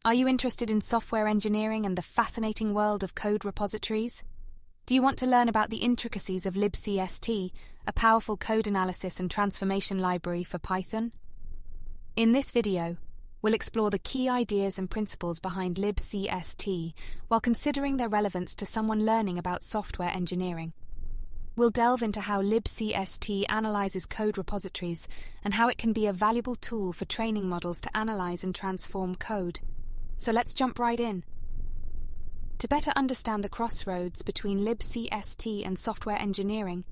Are you interested in software engineering and the fascinating world of code repositories? Do you want to learn about the intricacies of Libcst, a powerful code analysis and transformation library for Python? In this video, we'll explore the key ideas and principles behind Libcst while considering their relevance to someone learning about software engineering. We'll delve into how Libcst analyzes code repositories and how it can be a valuable tool for training models to analyze and transform code. So let's jump right in. To better understand the crossroads between Libcst and software engineering,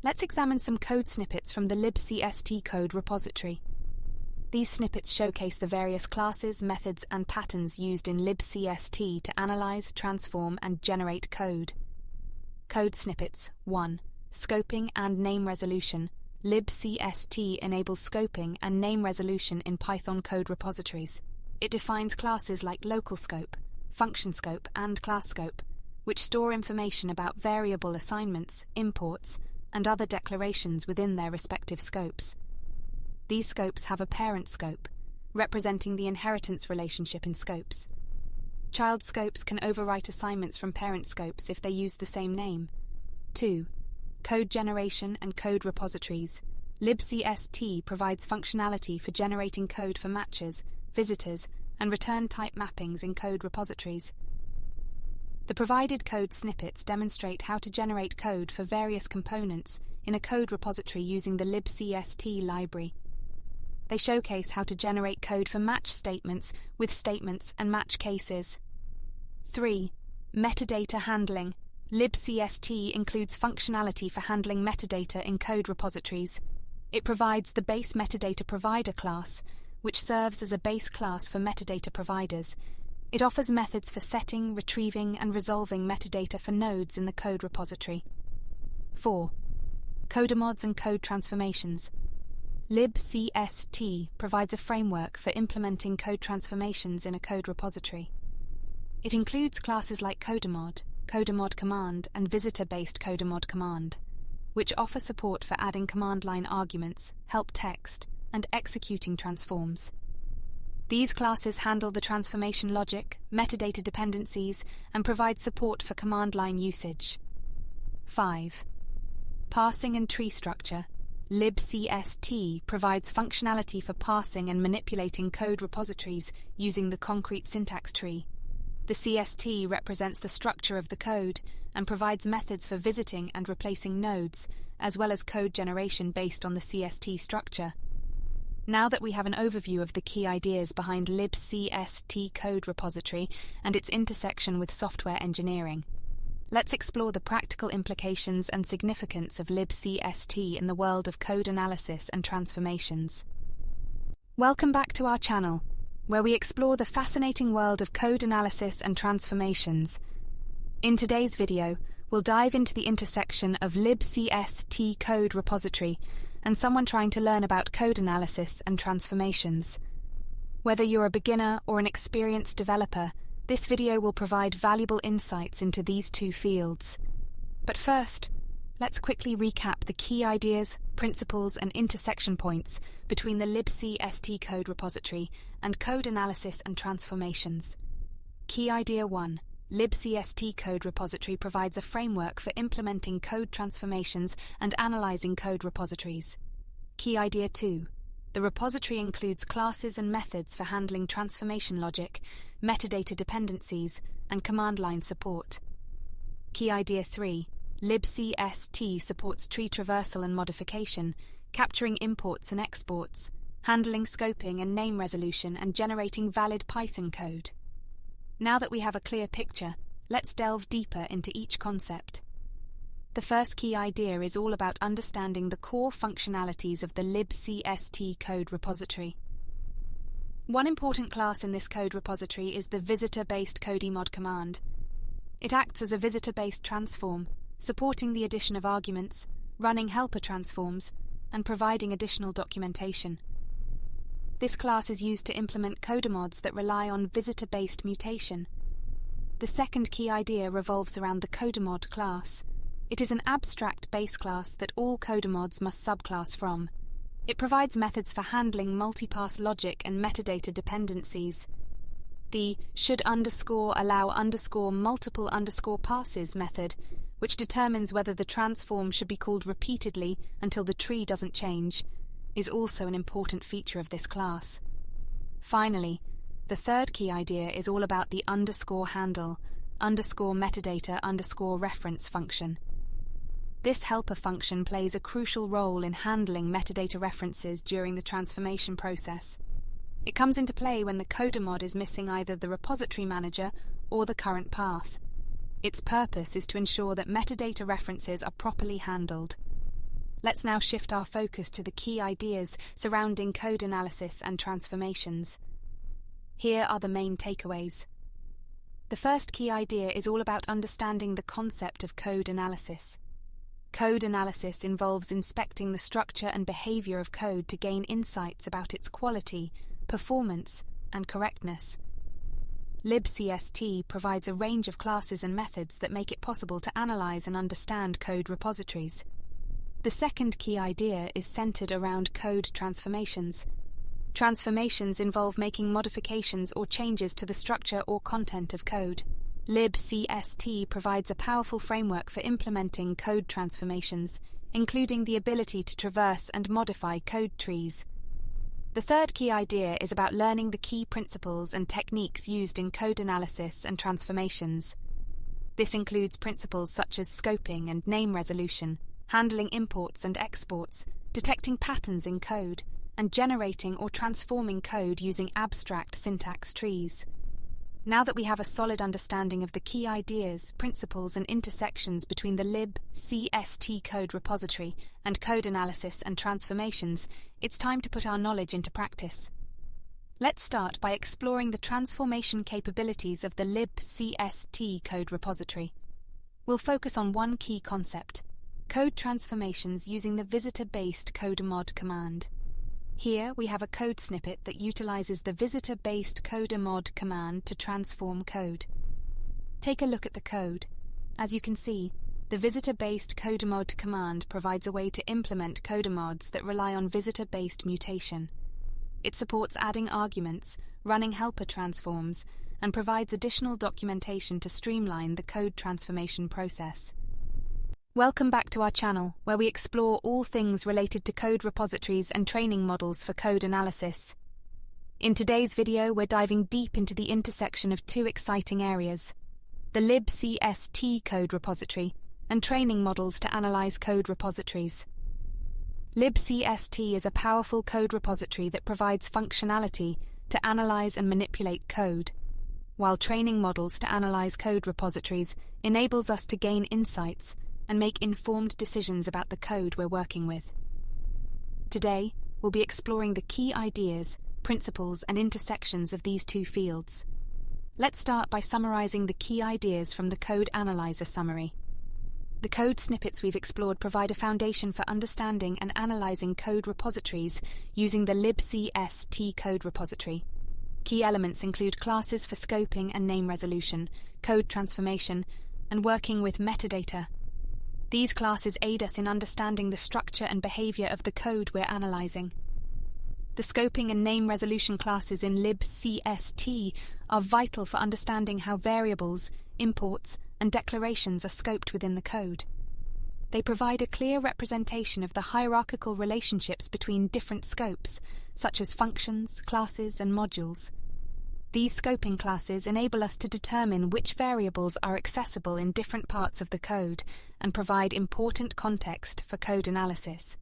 let's examine some code snippets from the Libcst code repository. These snippets showcase the various classes, methods, and patterns used in Libcst to analyze, transform, and generate code. Code snippets 1. Scoping and name resolution. Libcst enables scoping and name resolution in Python code repositories. It defines classes like local scope, function scope, and class scope, which store information about variable assignments, imports, and other declarations within their respective scopes. These scopes have a parent scope, representing the inheritance relationship in scopes. Child scopes can overwrite assignments from parent scopes if they use the same name. 2. Code generation and code repositories. Libcst provides functionality for generating code for matches, visitors, and return type mappings in code repositories. The provided code snippets demonstrate how to generate code for various components in a code repository using the Libcst library. They showcase how to generate code for match statements with statements and match cases. 3. Metadata handling. Libcst includes functionality for handling metadata in code repositories. It provides the base metadata provider class, which serves as a base class for metadata providers. It offers methods for setting, retrieving, and resolving metadata for nodes in the code repository. 4. Codemods and code transformations. Libcst provides a framework for implementing code transformations in a code repository. It includes classes like Codemod, Codemod command, and visitor-based Codemod command, which offer support for adding command line arguments, help text, and executing transforms. These classes handle the transformation logic, metadata dependencies, and provide support for command line usage. 5. Parsing and tree structure. Libcst provides functionality for parsing and manipulating code repositories using the concrete syntax tree. The CST represents the structure of the code and provides methods for visiting and replacing nodes, as well as code generation based on the CST structure. Now that we have an overview of the key ideas behind Libcst code repository and its intersection with software engineering, let's explore the practical implications and significance of Libcst in the world of code analysis and transformations. Welcome back to our channel, where we explore the fascinating world of code analysis and transformations. In today's video, we'll dive into the intersection of Libcst code repository and someone trying to learn about code analysis and transformations. Whether you're a beginner or an experienced developer, this video will provide valuable insights into these two fields. But first, let's quickly recap the key ideas, principles, and intersection points between the Libcst code repository and code analysis and transformations. Key idea 1. Libcst code repository provides a framework for implementing code transformations and analyzing code repositories. Key idea 2. The repository includes classes and methods for handling transformation logic, metadata dependencies, and command line support. Key idea 3. Libcst supports tree traversal and modification, capturing imports and exports, handling scoping and name resolution, and generating valid Python code. Now that we have a clear picture, let's delve deeper into each concept. The first key idea is all about understanding the core functionalities of the Libcst code repository. One important class in this code repository is the visitor-based Codemod command. It acts as a visitor-based transform, supporting the addition of arguments, running helper transforms, and providing additional documentation. This class is used to implement codemods that rely on visitor-based mutation. The second key idea revolves around the codemod class. It is an abstract base class that all codemods must subclass from. It provides methods for handling multipass logic and metadata dependencies. the should underscore allow underscore multiple underscore passes method, which determines whether the transform should be called repeatedly until the tree doesn't change, is also an important feature of this class. Finally, the third key idea is all about the underscore handle, underscore metadata underscore reference function. This helper function plays a crucial role in handling metadata references during the transformation process. It comes into play when the coder mod is missing either the repository manager or the current path. Its purpose is to ensure that metadata references are properly handled. Let's now shift our focus to the key ideas surrounding code analysis and transformations. Here are the main takeaways. The first key idea is all about understanding the concept of code analysis. Code analysis involves inspecting the structure and behavior of code to gain insights about its quality, performance, and correctness. Libcst provides a range of classes and methods that make it possible to analyze and understand code repositories. The second key idea is centered around code transformations. Transformations involve making modifications or changes to the structure or content of code. Libcst provides a powerful framework for implementing code transformations, including the ability to traverse and modify code trees. The third key idea is about learning the key principles and techniques used in code analysis and transformations. This includes principles such as scoping and name resolution, handling imports and exports, detecting patterns in code, and generating or transforming code using abstract syntax trees. Now that we have a solid understanding of the key ideas, principles, and intersections between the Libcst code repository and code analysis and transformations, it's time to put our knowledge into practice. Let's start by exploring the transformation capabilities of the Libcst code repository. We'll focus on one key concept: code transformations using the visitor-based coder-mod command. Here we have a code snippet that utilizes the visitor-based coder-mod command to transform code. Take a look at the code. As you can see, the visitor-based coder-mod command provides a way to implement coder mods that rely on visitor-based mutation. It supports adding arguments, running helper transforms, and provides additional documentation to streamline the code transformation process. Welcome back to our channel, where we explore all things related to code repositories and training models for code analysis. In today's video, we're diving deep into the intersection of two exciting areas: the Libcst code repository and training models to analyze code repositories. Libcst is a powerful code repository that provides functionality to analyze and manipulate code, while training models to analyze code repositories enables us to gain insights and make informed decisions about the code we're working with. Today, we'll be exploring the key ideas, principles, and intersections of these two fields. Let's start by summarizing the key ideas from the Code Analyzer summary. The code snippets we've explored provide a foundation for understanding and analyzing code repositories using the Libcst code repository. Key elements include classes for scoping and name resolution, code transformation, and working with metadata. These classes aid us in understanding the structure and behavior of the code we're analyzing. The scoping and name resolution classes in Libcst are vital for understanding how variables, imports, and declarations are scoped within the code. They provide a clear representation of the hierarchical relationships between different scopes, such as functions, classes, and modules. These scoping classes enable us to determine which variables are accessible in different parts of the code and provide important context for code analysis.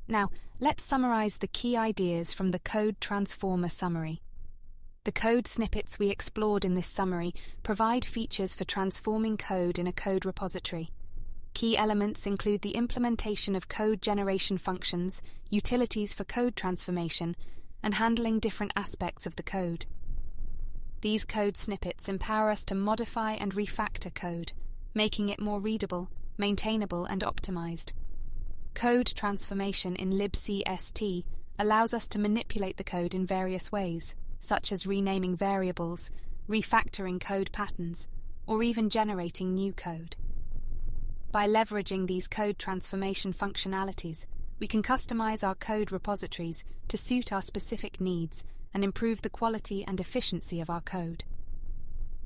Now, let's summarize the key ideas from the Code Transformer summary. The code snippets we explored in this summary provide features for transforming code in a code repository. Key elements include the implementation of code generation functions, utilities for code transformation, and handling different aspects of the code. These code snippets empower us to modify and refactor code, making it more readable, maintainable, and optimized. Code transformation in Libcst allows us to manipulate the code in various ways, such as renaming variables, refactoring code patterns, or even generating new code. By leveraging these code transformation functionalities, we can customize our code repositories to suit our specific needs and improve the quality and efficiency of our code.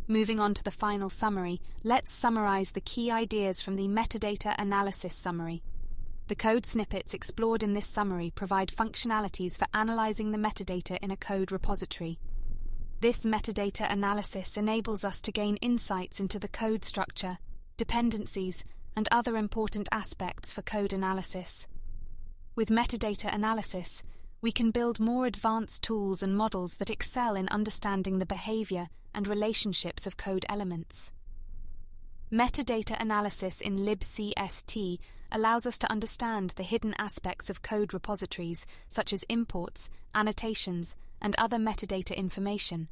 Moving on to the final summary, let's summarize the key ideas from the metadata analysis summary. The code snippets explored in this summary provide functionalities for analyzing the metadata in a code repository. This metadata analysis enables us to gain insights into the code structure, dependencies, and other important aspects for code analysis. With metadata analysis, we can build more advanced tools and models that excel in understanding the behavior and relationships of code elements. Metadata analysis in Libcst allows us to understand the hidden aspects of code repositories, such as imports, annotations, and other metadata information.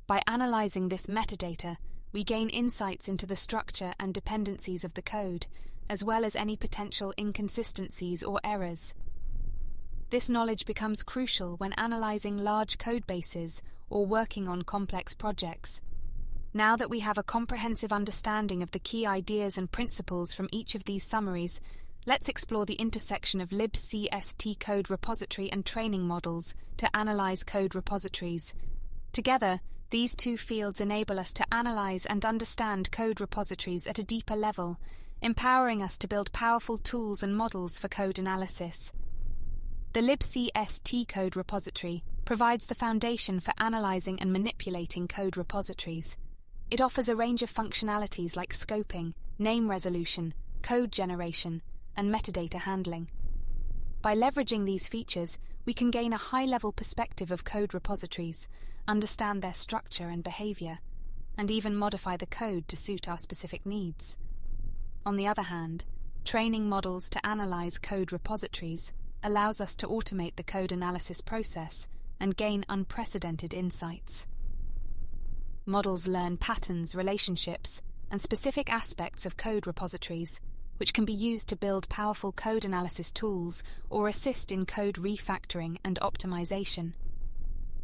By analyzing this metadata, we gain insights into the structure and dependencies of the code, as well as any potential inconsistencies or errors. This knowledge becomes crucial when analyzing large code bases or working on complex projects. Now that we have a comprehensive understanding of the key ideas and principles from each of these summaries, let's explore the intersection of Libcst code repository and training models to analyze code repositories. Together, these two fields enable us to analyze and understand code repositories at a deeper level, empowering us to build powerful tools and models for code analysis. The Libcst code repository provides the foundation for analyzing and manipulating code repositories. It offers a range of functionalities like scoping, name resolution, code generation, and metadata handling. By leveraging these features, we can gain a high-level perspective of code repositories, understand their structure and behavior, and even modify the code to suit our specific needs. On the other hand, training models to analyze code repositories allows us to automate the code analysis process and gain unprecedented insights. Models learn patterns, relationships, and specific aspects of code repositories, which can be used to build powerful code analysis tools or assist in code refactoring and optimization.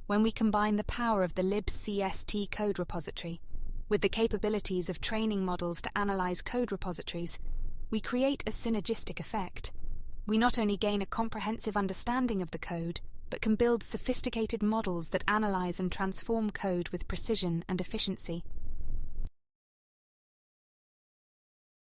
When we combine the power of the Libcst code repository with the capabilities of training models to analyze code repositories, we create a synergistic effect. We not only gain a comprehensive understanding of the code, but can build sophisticated models that analyze and transform code with precision and efficiency.